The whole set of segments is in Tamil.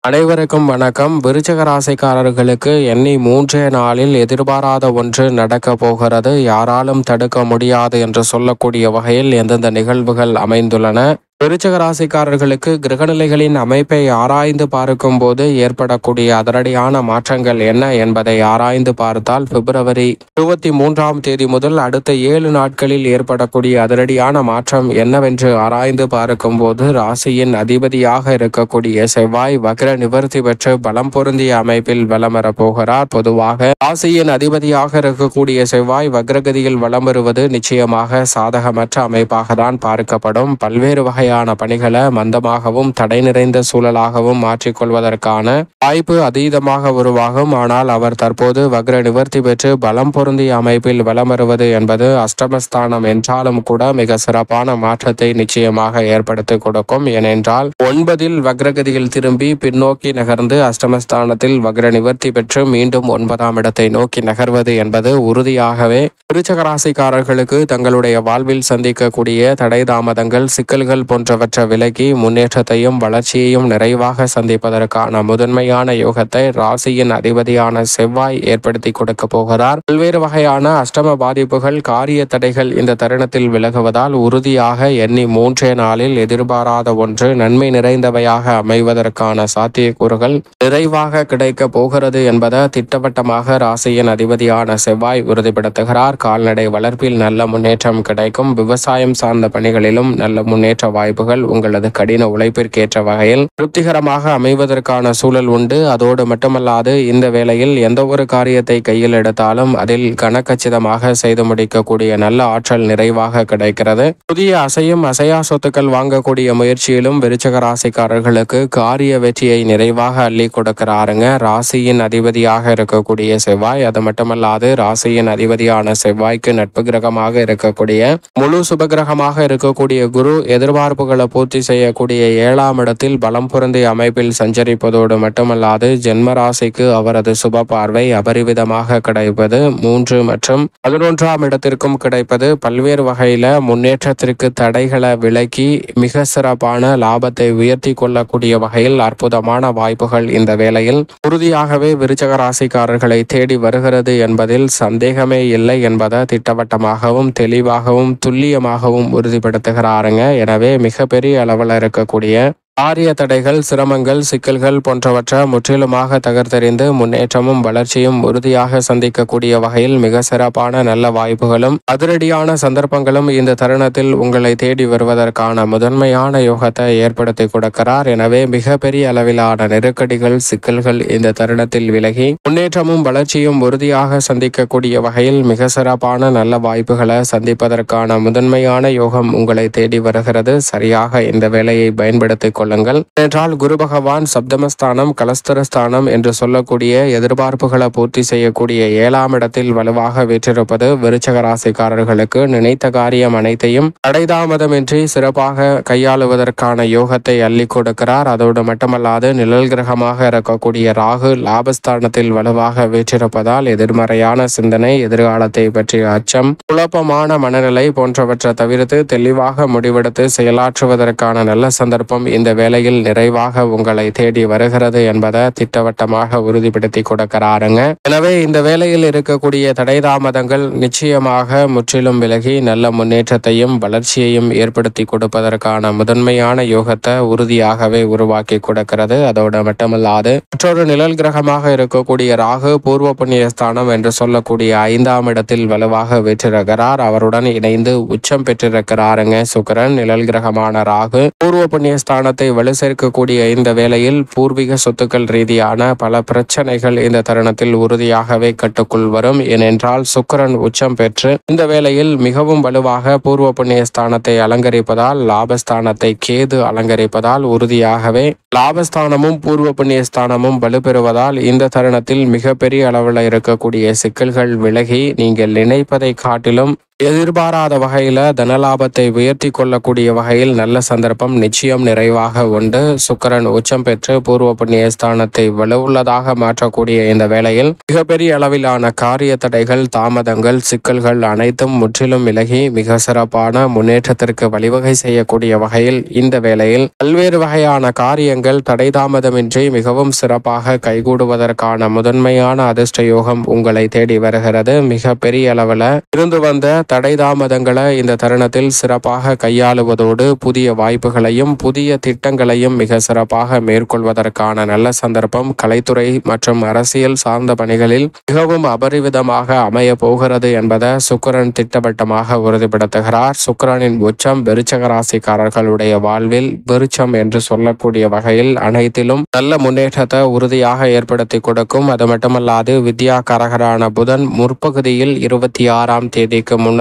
அனைவருக்கும் வணக்கம். விருச்சிக ராசிக்காரர்களுக்கு எண்ணி 3 நாளில் எதிர்பாராத ஒன்று நடக்க போகிறது. யாராலும் தடுக்க முடியாது என்று சொல்லக்கூடிய வகையில் எந்தெந்த நிகழ்வுகள் அமைந்துள்ளன. விருச்சிக ராசிக்காரர்களுக்கு கிரகநிலைகளின் அமைப்பை ஆராய்ந்து பார்க்கும் போது ஏற்படக்கூடிய அதிரடியான மாற்றங்கள் என்ன என்பதை ஆராய்ந்து பார்த்தால் பிப்ரவரி 23ஆம் தேதி முதல் அடுத்த 7 நாட்களில் ஏற்படக்கூடிய அதிரடியான மாற்றம் என்னவென்று ஆராய்ந்து பார்க்கும் போது ராசியின் அதிபதியாக இருக்கக்கூடிய செவ்வாய் வக்ர நிவர்த்தி பெற்று பலம் பொருந்திய அமைப்பில் வலம் வரப் போகிறார். பொதுவாக ராசியின் அதிபதியாக இருக்கக்கூடிய செவ்வாய் வக்ரகதியில் வலம் வருவது நிச்சயமாக சாதகமற்ற அமைப்பாக தான் பார்க்கப்படும். பல்வேறு வகை பணிகளை மந்தமாகவும் தடை நிறைந்த சூழலாகவும் மாற்றிக்கொள்வதற்கான வாய்ப்பு அதீதமாக உருவாகும். ஆனால் அவர் தற்போது வக்ர நிவர்த்தி பெற்று பலம் பொருந்திய அமைப்பில் வலம் வருவது என்பது அஷ்டமஸ்தானம் என்றாலும் கூட மிக சிறப்பான மாற்றத்தை நிச்சயமாக ஏற்படுத்தி கொடுக்கும். ஏனென்றால் 9 வக்ரகதியில் திரும்பி பின்னோக்கி நகர்ந்து அஷ்டமஸ்தானத்தில் வக்ர நிவர்த்தி பெற்று மீண்டும் 9ஆம் இடத்தை நோக்கி நகர்வது என்பது உறுதியாகவே விருச்சிக ராசிக்காரர்களுக்கு தங்களுடைய வாழ்வில் சந்திக்கக்கூடிய தடை தாமதங்கள் சிக்கல்கள் போன்றவற்றை விலகி முன்னேற்றத்தையும் வளர்ச்சியையும் நிறைவாக சந்திப்பதற்கான முதன்மையான யோகத்தை ராசியின் அதிபதியான செவ்வாய் ஏற்படுத்தி கொடுக்க போகிறார். பல்வேறு வகையான அஷ்டம பாதிப்புகள் காரிய தடைகள் இந்த தருணத்தில் விலகுவதால் உறுதியாக எண்ணி 3 நாளில் எதிர்பாராத ஒன்று நன்மை நிறைந்தவையாக அமைவதற்கான சாத்தியக்கூறுகள் நிறைவாக கிடைக்க போகிறது என்பதை திட்டவட்டமாக ராசியின் அதிபதியான செவ்வாய் உறுதிப்படுத்துகிறார். கால்நடை வளர்ப்பில் நல்ல முன்னேற்றம் கிடைக்கும். விவசாயம் சார்ந்த பணிகளிலும் நல்ல முன்னேற்ற வாய்ப்புகள் உங்களது கடின உழைப்பிற்கேற்ற வகையில் திருப்திகரமாக அமைவதற்கான சூழல் உண்டு. அதோடு மட்டுமல்லாது இந்த வேளையில் எந்த ஒரு காரியத்தை கையில் எடுத்தாலும் அதில் கனக்கச்சிதமாக செய்து முடிக்கக்கூடிய நல்ல ஆற்றல் நிறைவாக கிடைக்கிறது. புதிய அசையும் அசையா சொத்துக்கள் வாங்கக்கூடிய முயற்சியிலும் விருச்சிக ராசிக்காரர்களுக்கு காரிய வெற்றியை நிறைவாக அள்ளி கொடுக்கிறாருங்க. ராசியின் அதிபதியாக இருக்கக்கூடிய செவ்வாய், அது மட்டுமல்லாது ராசியின் அதிபதியான செவ்வாய்க்கு நட்பு கிரகமாக இருக்கக்கூடிய முழு சுபகிரகமாக இருக்கக்கூடிய குரு எதிர்பார்ப்புகளை பூர்த்தி செய்யக்கூடிய 7ஆம் இடத்தில் பலம் பொருந்திய அமைப்பில் சஞ்சரிப்பதோடு மட்டுமல்லாது ஜென்ம ராசிக்கு அவரது சுப பார்வை அபரிவிதமாக கிடைப்பது 3 மற்றும் 11ஆம் இடத்திற்கும் கிடைப்பது பல்வேறு வகையில முன்னேற்றத்திற்கு தடைகளை விலக்கி மிக சிறப்பான லாபத்தை உயர்த்தி கொள்ளக்கூடிய வகையில் அற்புதமான வாய்ப்புகள் இந்த வேளையில் உறுதியாகவே விருச்சிக ராசிக்காரர்களை தேடி வருகிறது என்பதில் சந்தேகமே இல்லை என்பதை திட்டவட்டமாகவும் தெளிவாகவும் துல்லியமாகவும் உறுதிப்படுத்துகிறாருங்க. எனவே மிகப்பெரிய அளவில் இருக்கக்கூடிய காரிய தடைகள், சிரமங்கள், சிக்கல்கள் போன்றவற்றை முற்றிலுமாக தகர்த்தெறிந்து முன்னேற்றமும் வளர்ச்சியும் உறுதியாக சந்திக்கக்கூடிய வகையில் மிக சிறப்பான நல்ல வாய்ப்புகளும் அதிரடியான சந்தர்ப்பங்களும் இந்த தருணத்தில் உங்களை தேடி வருவதற்கான முதன்மையான யோகத்தை ஏற்படுத்தி கொடுக்கிறார். எனவே மிகப்பெரிய அளவிலான நெருக்கடிகள், சிக்கல்கள் இந்த தருணத்தில் விலகி முன்னேற்றமும் வளர்ச்சியும் உறுதியாக சந்திக்கக்கூடிய வகையில் மிக சிறப்பான நல்ல வாய்ப்புகளை சந்திப்பதற்கான முதன்மையான யோகம் உங்களை தேடி வருகிறது. சரியாக இந்த வேலையை பயன்படுத்திக் என்றால் குரு பகவான் சப்தமஸ்தானம் கலஸ்தரஸ்தானம் என்று சொல்லக்கூடிய எதிர்பார்ப்புகளை பூர்த்தி செய்யக்கூடிய 7ஆம் இடத்தில் வலுவாக வீற்றிருப்பது விருச்சிக ராசிக்காரர்களுக்கு நினைத்த காரியம் அனைத்தையும் தடைதாமதமின்றி சிறப்பாக கையாளுவதற்கான யோகத்தை அள்ளி கொடுக்கிறார். அதோடு மட்டுமல்லாது நிழல் கிரகமாக இருக்கக்கூடிய ராகு லாபஸ்தானத்தில் வலுவாக வீற்றிருப்பதால் எதிர்மறையான சிந்தனை, எதிர்காலத்தை பற்றிய அச்சம், குழப்பமான மனநிலை போன்றவற்றை தவிர்த்து தெளிவாக முடிவெடுத்து செயலாற்றுவதற்கான நல்ல சந்தர்ப்பம் இந்த வேளையில் நிறைவாக உங்களை தேடி வருகிறது என்பதை திட்டவட்டமாக உறுதிப்படுத்தி கொடுக்கிறாருங்க. எனவே இந்த வேளையில் இருக்கக்கூடிய தடை தாமதங்கள் நிச்சயமாக முற்றிலும் விலகி நல்ல முன்னேற்றத்தையும் வளர்ச்சியையும் ஏற்படுத்தி கொடுப்பதற்கான முதன்மையான யோகத்தை உறுதியாகவே உருவாக்கி கொடுக்கிறது. அதோடு மட்டுமல்லாது மற்றொரு நிழல் கிரகமாக இருக்கக்கூடிய ராகு பூர்வ புண்ணிய ஸ்தானம் என்று சொல்லக்கூடிய 5ஆம் இடத்தில் வலுவாக வீற்றிருக்கிறார். அவருடன் இணைந்து உச்சம் பெற்றிருக்கிறாருங்க சுக்கிரன். நிழல் கிரகமான ராகு பூர்வ புண்ணிய ஸ்தானத்தை வலு சேர்க்கக்கூடிய இந்த வேளையில் பூர்வீக சொத்துக்கள் ரீதியான பல பிரச்சனைகள் இந்த தருணத்தில் உறுதியாகவே கட்டுக்குள் வரும். ஏனென்றால் சுக்கிரன் உச்சம் பெற்று இந்த வேளையில் மிகவும் வலுவாக பூர்வ புண்ணிய ஸ்தானத்தை அலங்கரிப்பதால், லாபஸ்தானத்தை கேது அலங்கரிப்பதால் உறுதியாகவே லாபஸ்தானமும் பூர்வ புண்ணிய ஸ்தானமும் வலுப்பெறுவதால் இந்த தருணத்தில் மிகப்பெரிய அளவில் இருக்கக்கூடிய சிக்கல்கள் விலகி நீங்கள் நினைப்பதை காட்டிலும் எதிர்பாராத வகையில தனலாபத்தை உயர்த்தி கொள்ளக்கூடிய வகையில் நல்ல சந்தர்ப்பம் நிச்சயம் நிறைவாக உண்டு. சுக்கிரன் உச்சம் பெற்று பூர்வ புண்ணிய ஸ்தானத்தை வலுவுள்ளதாக மாற்றக்கூடிய இந்த வேளையில் மிகப்பெரிய அளவிலான காரிய தடைகள், தாமதங்கள், சிக்கல்கள் அனைத்தும் முற்றிலும் விலகி மிக சிறப்பான முன்னேற்றத்திற்கு வழிவகை செய்யக்கூடிய வகையில் இந்த வேளையில் பல்வேறு வகையான காரியங்கள் தடை தாமதமின்றி மிகவும் சிறப்பாக கைகூடுவதற்கான முதன்மையான அதிர்ஷ்ட யோகம் உங்களை தேடி வருகிறது. மிக பெரிய அளவில் இருந்து வந்த தடை தாமதங்களை இந்த தருணத்தில் சிறப்பாக கையாளுவதோடு புதிய வாய்ப்புகளையும் புதிய திட்டங்களையும் மிக சிறப்பாக மேற்கொள்வதற்கான நல்ல சந்தர்ப்பம் கலைத்துறை மற்றும் அரசியல் சார்ந்த பணிகளில் மிகவும் அபரிவிதமாக அமைய போகிறது என்பதை சுக்கிரன் திட்டவட்டமாக உறுதிப்படுத்துகிறார். சுக்கிரனின் உச்சம் விருச்சிக ராசிக்காரர்களுடைய வாழ்வில் விருச்சம் என்று சொல்லக்கூடிய வகையில் அனைத்திலும் நல்ல முன்னேற்றத்தை உறுதியாக ஏற்படுத்தி கொடுக்கும். அது மட்டுமல்லாது வித்யாகாரகரான புதன் முற்பகுதியில் 26ஆம் தேதிக்கு முன்னதாக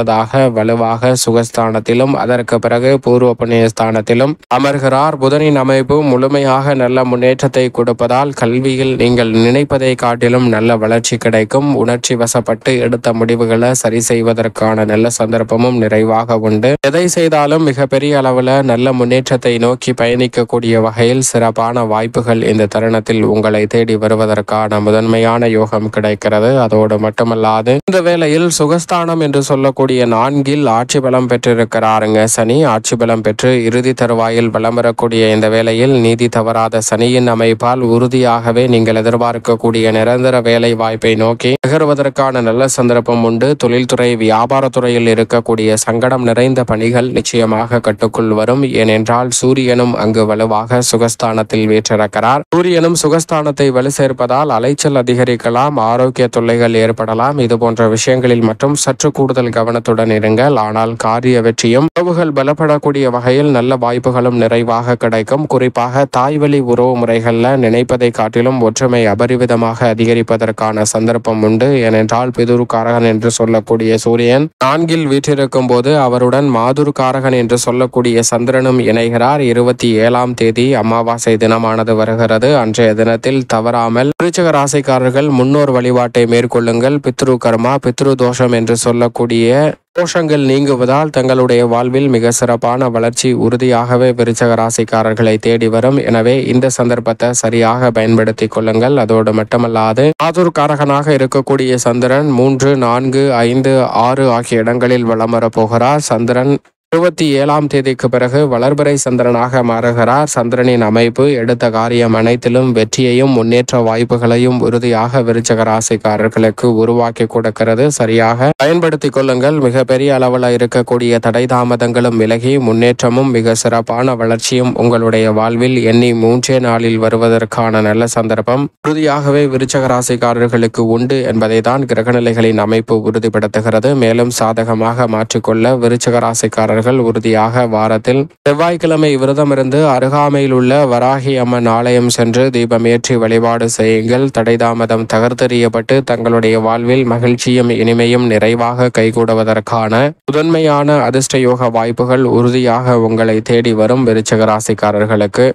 வலுவாக சுகஸ்தானத்திலும் அதற்கு பிறகு பூர்வ புண்ணிய ஸ்தானத்திலும் அமர்கிறார். புதனின் அமைப்பு முழுமையாக நல்ல முன்னேற்றத்தை கொடுப்பதால் கல்வியில் நீங்கள் நினைப்பதை காட்டிலும் நல்ல வளர்ச்சி கிடைக்கும். உணர்ச்சி வசப்பட்டு எடுத்த முடிவுகளை சரி செய்வதற்கான நல்ல சந்தர்ப்பமும் நிறைவாக உண்டு. எதை செய்தாலும் மிகப்பெரிய அளவில் நல்ல முன்னேற்றத்தை நோக்கி பயணிக்கக்கூடிய வகையில் சிறப்பான வாய்ப்புகள் இந்த தருணத்தில் உங்களை தேடி வருவதற்கான முதன்மையான யோகம் கிடைக்கிறது. அதோடு மட்டுமல்லாது இந்த வேளையில் சுகஸ்தானம் என்று சொல்லக்கூடிய 4இல் ஆட்சி பலம் பெற்றிருக்கிறாருங்க சனி. ஆட்சி பலம் பெற்று இறுதி தருவாயில் பலம் வரக்கூடிய இந்த வேளையில் நீதி தவறாத சனியின் அமைப்பால் உறுதியாகவே நீங்கள் எதிர்பார்க்கக்கூடிய நிரந்தர வேலை வாய்ப்பை நோக்கி நகர்வதற்கான நல்ல சந்தர்ப்பம் உண்டு. தொழில்துறை வியாபாரத்துறையில் இருக்கக்கூடிய சங்கடம் நிறைந்த பணிகள் நிச்சயமாக கட்டுக்குள் வரும். ஏனென்றால் சூரியனும் அங்கு வலுவாக சுகஸ்தானத்தில் வீற்றிருக்கிறார். சூரியனும் சுகஸ்தானத்தை வலு சேர்ப்பதால் அலைச்சல் அதிகரிக்கலாம், ஆரோக்கிய தொல்லைகள் ஏற்படலாம். இது போன்ற விஷயங்களில் மற்றும் சற்று கூடுதல் கவனத்துடன் இருங்கள். ஆனால் காரிய வெற்றியும் உறவுகள் பலப்படக்கூடிய வகையில் நல்ல வாய்ப்புகளும் நிறைவாக கிடைக்கும். குறிப்பாக தாய்வழி உறவு முறைகள்ல நினைப்பதை காட்டிலும் ஒற்றுமை அபரிவிதமாக அதிகரிப்பதற்கான சந்தர்ப்பம் உண்டு. ஏனென்றால் பிதுர்காரகன் என்று சொல்லக்கூடிய சூரியன் 4இல் வீற்றிருக்கும் போது அவருடன் மாதுர்காரகன் என்று சொல்லக்கூடிய சந்திரனும் இணைகிறார். 27ஆம் தேதி அமாவாசை தினமானது வருகிறது. அன்றைய தினத்தில் தவறாமல் விருச்சிக ராசிக்காரர்கள் முன்னோர் வழிபாட்டை மேற்கொள்ளுங்கள். பித்ரு கர்மா, பித்ரு தோஷம் என்று சொல்லக்கூடிய தோஷங்கள் நீங்குவதால் தங்களுடைய வாழ்வில் மிக சிறப்பான வளர்ச்சி உறுதியாகவே விருச்சிக ராசிக்காரர்களை தேடி வரும். எனவே இந்த சந்தர்ப்பத்தை சரியாக பயன்படுத்திக் கொள்ளுங்கள். அதோடு மட்டுமல்லாது ஆதுர்காரகனாக இருக்கக்கூடிய சந்திரன் 3, 4, 5, 6 ஆகிய இடங்களில் வலம் வரப்போகிறார். சந்திரன் 27ஆம் தேதிக்கு பிறகு வளர்பிறை சந்திரனாக மாறுகிறார். சந்திரனின் அமைப்பு எடுத்த காரியம் அனைத்திலும் வெற்றியையும் முன்னேற்ற வாய்ப்புகளையும் உறுதியாக விருச்சிக ராசிக்காரர்களுக்கு உருவாக்கி கொடுக்கிறது. சரியாக பயன்படுத்திக் கொள்ளுங்கள். மிகப்பெரிய அளவில் இருக்கக்கூடிய தடை தாமதங்களும் விலகி முன்னேற்றமும் மிக சிறப்பான வளர்ச்சியும் உங்களுடைய வாழ்வில் எண்ணி 3 நாளில் வருவதற்கான நல்ல சந்தர்ப்பம் உறுதியாகவே விருச்சிக ராசிக்காரர்களுக்கு உண்டு என்பதை தான் கிரகநிலைகளின் அமைப்பு உறுதிப்படுத்துகிறது. மேலும் சாதகமாக மாற்றிக்கொள்ள விருச்சிக ராசிக்காரர்கள் உறுதியாக வாரத்தில் செவ்வாய்க்கிழமை விரதமிருந்து அருகாமையில் உள்ள வராகி அம்மன் ஆலயம் சென்று தீபமேற்றி வழிபாடு செய்யுங்கள். தடைதாமதம் தகர்த்தெறியப்பட்டு தங்களுடைய வாழ்வில் மகிழ்ச்சியும் இனிமையும் நிறைவாக கைகூடுவதற்கான முதன்மையான அதிர்ஷ்ட யோக வாய்ப்புகள் உறுதியாக உங்களை தேடி வரும் விருச்சிக ராசிக்காரர்களுக்கு